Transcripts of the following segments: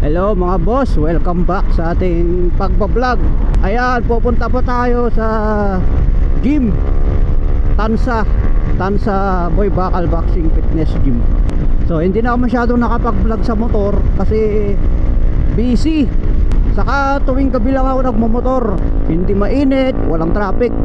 Hello mga boss, welcome back sa ating pagbablog. Ayan, pupunta po tayo sa gym Tansa Boy Bakal Boxing Fitness Gym. So hindi na ako masyadong nakapag-vlog sa motor kasi busy. Saka tuwing gabi lang ako nagmamotor, hindi mainit, walang traffic.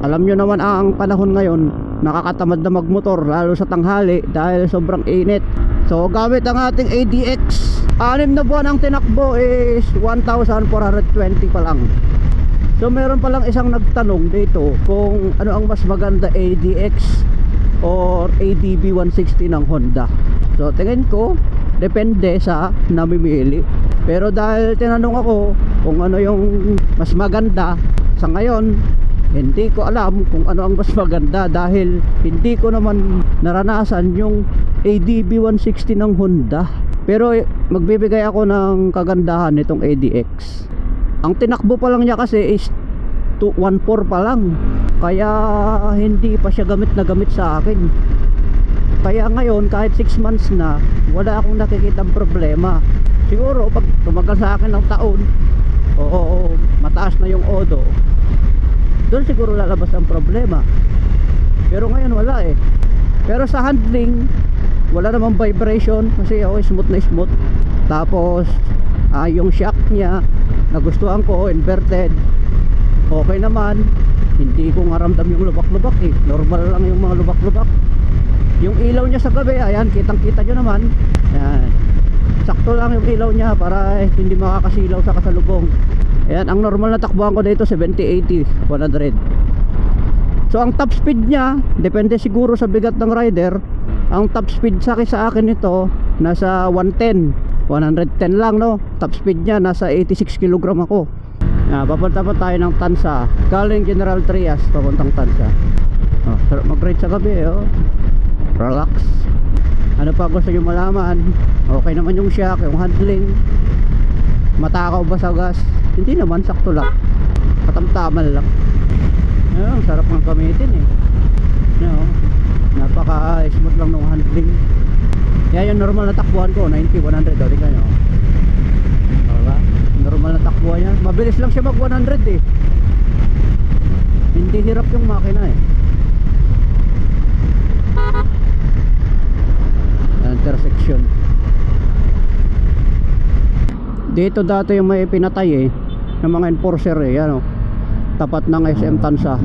Alam nyo naman ang panahon ngayon, nakakatamad na magmotor lalo sa tanghali dahil sobrang init. So gamit ang ating ADX, 6 na buwan ang tinakbo is 1,420 pa lang. So meron palang isang nagtanong dito kung ano ang mas maganda, ADX or ADB 160 ng Honda. So tingin ko depende sa namimili. Pero dahil tinanong ako kung ano yung mas maganda, sa ngayon hindi ko alam kung ano ang mas maganda dahil hindi ko naman naranasan yung ADB 160 ng Honda. Pero magbibigay ako ng kagandahan nitong ADX. Ang tinakbo pa lang niya kasi is 214 pa lang. Kaya hindi pa siya gamit na gamit sa akin. Kaya ngayon kahit 6 months na, wala akong nakikitang problema. Siguro pag tumagal sa akin ng taon, oo, mataas na yung odo, doon siguro lalabas ang problema. Pero ngayon wala eh. Pero sa handling, wala namang vibration kasi smooth na smooth. Tapos yung shock niya nagustuhan ko, inverted. Okay naman. Hindi ko nga ramdam yung lubak-lubak eh. Normal lang yung mga lubak-lubak. Yung ilaw niya sa gabi, ayan, kitang-kita nyo naman. Ayan. Sakto lang yung ilaw niya para hindi makakasilaw sa kasalubong. Ayan, ang normal na takbuhan ko dito 70, 80, 100. So ang top speed niya, depende siguro sa bigat ng rider. Ang top speed sa akin nito nasa 110, 110 lang, no. Top speed niya nasa 86 kg ako. Papunta pa tayo ng Tansa, galing General Trias papuntang Tansa. Sarap mag-ride sa gabi relax. Ano pa gusto nyo malaman? Okay naman yung shock, yung handling. Matakaw ba sa gas? Hindi naman, sakto lang, katamtaman lang. Ang sarap ng gamitin eh. Napaka smooth lang ng handling. Yan yung normal na takbuhan ko, 90, 100. Tingnan nyo, diba? Normal na takbuhan yan. Mabilis lang siya mag 100 eh. Hindi hirap yung makina eh. Intersection dito dati yung may pinatay eh ng mga enforcer eh, yan tapat ng SM Tansa.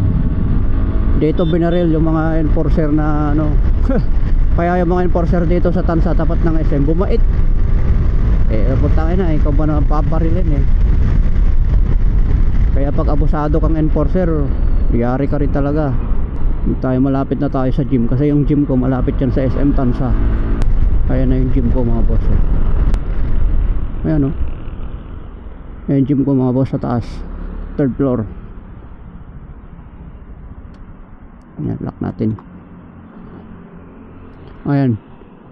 Dito binaril yung mga enforcer na kaya yung mga enforcer dito sa Tansa tapat ng SM bumait putangin na, ikaw ba naman paparilin eh. Kaya pag abusado kang enforcer, yari ka rin talaga. Tayo, malapit na tayo sa gym kasi yung gym ko malapit yan sa SM Tansa. Kaya na yung gym ko mga boss ayan yung gym ko mga boss sa taas, 3rd floor. Ayan, lock natin. Ayan,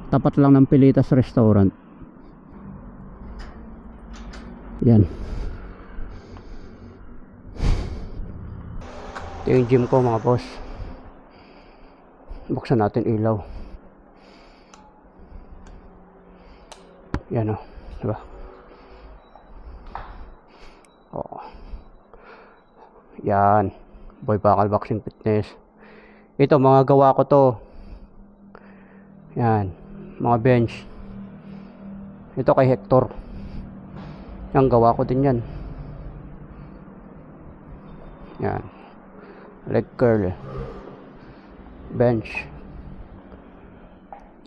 tapat lang ng Pilitas Restaurant. Yan, ito yung gym ko mga boss. Buksan natin ilaw. Yan diba? Yan, Boy Bakal Boxing Fitness. Ito mga gawa ko to. Yan, mga bench. Ito kay Hector. Yan, gawa ko din yan. Yan, leg curl, bench.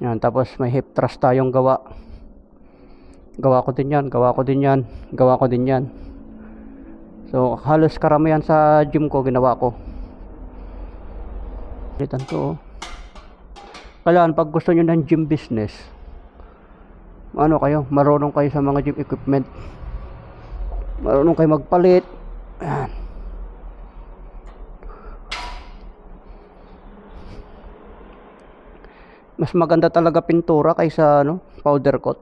Yan, tapos may hip thrust tayong gawa. Gawa ko din yan, gawa ko din yan, gawa ko din yan. So halos karamihan sa gym ko ginawa ko. Litan ko Kailangan pag gusto nyo ng gym business, marunong kayo sa mga gym equipment, marunong kayo magpalit. Ayan. Mas maganda talaga pintura kaysa powder coat.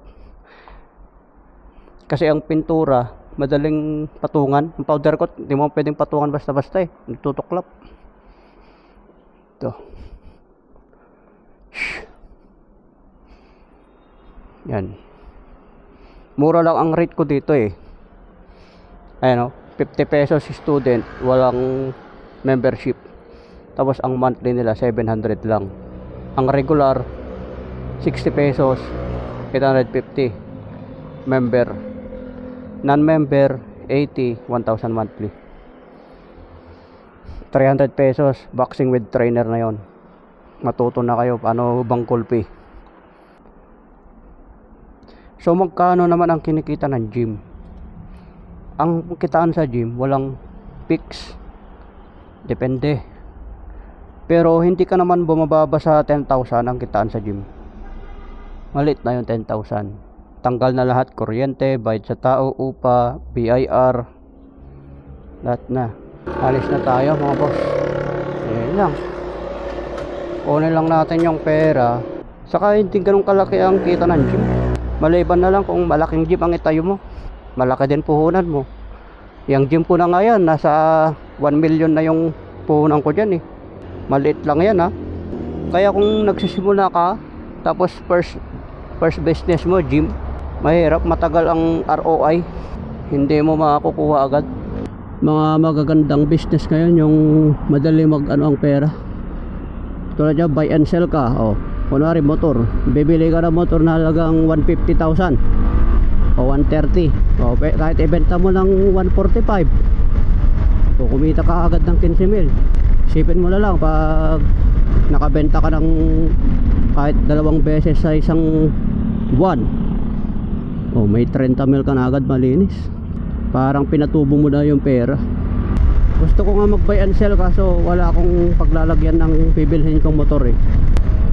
Kasi ang pintura madaling patungan. Ang powder coat hindi mo pwedeng patungan basta-basta eh, nagtutuklap. Ito. Yan. Mura lang ang rate ko dito eh. Ayan o, 50 pesos student, walang membership. Tapos ang monthly nila 700 lang. Ang regular 60 pesos, 850. Member. Non-member 80, 1,000 monthly. 300 pesos boxing with trainer na yon. Matuto na kayo paano bang kulpi. So magkano naman ang kinikita ng gym? Ang kitaan sa gym walang fix. Depende. Pero hindi ka naman bumababa sa 10,000 ang kitaan sa gym. Malit na yung 10,000. Tanggal na lahat, kuryente, bayad sa tao, upa, BIR. Lahat na. Alis na tayo mga boss. Ayan lang. Kunin lang natin yung pera. Saka hindi ganun kalaki ang kita ng gym. Maliban na lang kung malaking gym ang itayo mo. Malaki din puhunan mo. Yung gym ko na ngayon, nasa 1 million na yung puhunan ko dyan eh. Maliit lang yan ha. Kaya kung nagsisimula ka, tapos first business mo, gym, mahirap, matagal ang ROI. Hindi mo makakukuha agad. Mga magagandang business ngayon yung madali ang pera. Tulad dyan, buy and sell ka. O, kunwari motor, bibili ka ng motor na halagang 150,000 o 130. O, kahit ibenta mo ng 145, o kumita ka agad ng 15,000. Isipin mo na lang pag nakabenta ka ng kahit 2 beses sa isang buwan, o may 30,000 ka na agad, malinis. Parang pinatubo mo na yung pera. Gusto ko nga mag buy and sell kaso wala akong paglalagyan ng bibilhin kong motor eh.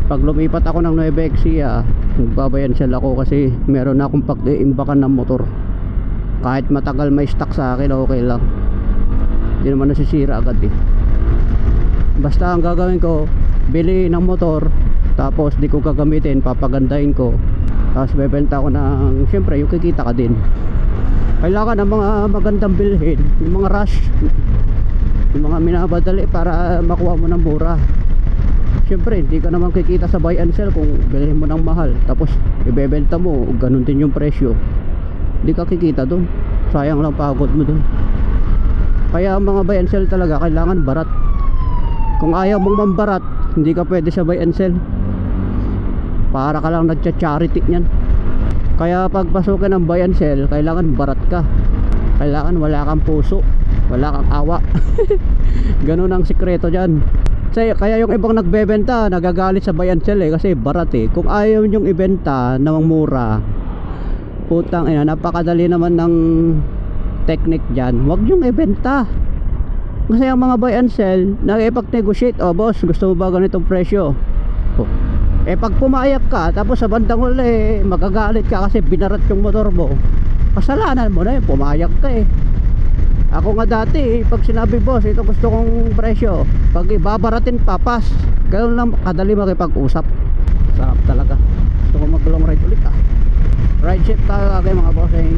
Pag lumipat ako ng Nueva Ecija, magbabay and sell ako kasi meron na akong pag-iimbakan ng motor. Kahit matagal may stock sa akin, okay lang. Hindi naman nasisira agad eh. Basta ang gagawin ko, bili ng motor, tapos di ko gagamitin, papagandahin ko, tapos bebenta ko ng, syempre yung kikita ka din. Kailangan ng mga magandang bilhin, yung mga rush, yung mga minabadali para makuha mo ng mura. Syempre hindi ka naman kikita sa buy and sell kung bilhin mo ng mahal tapos ibebenta mo ganun din yung presyo. Hindi ka kikita doon, sayang lang pagod mo doon. Kaya ang mga buy and sell talaga kailangan barat. Kung ayaw mong mambarat, hindi ka pwede sa buy and sell. Para ka lang nagcha-charity niyan. Kaya pagpasukin ng buy and sell, kailangan barat ka. Kailangan wala kang puso, wala kang awa. Ganun ang sikreto dyan. Kaya yung ibang nagbebenta nagagalit sa buy and sell eh, kasi barat eh. Kung ayaw nyong ibenta ng mura, putang ina, napakadali naman ng technique dyan. Huwag nyong ibenta. Kasi ang mga buy and sell, nakipag-negotiate. Oh boss, gusto mo ba ganitong presyo? Oh. Eh pag pumayag ka, tapos sa bandang huli magagalit ka kasi binarat yung motor mo, kasalanan mo na yun, pumayag ka eh. Ako nga dati, pag sinabi boss, ito gusto kong presyo, pag ibabaratin papas, ganoon lang kadali makipag-usap. Sarap talaga. Gusto ko mag long ride ulit ah. Ride shift tayo kagay mga boss eh.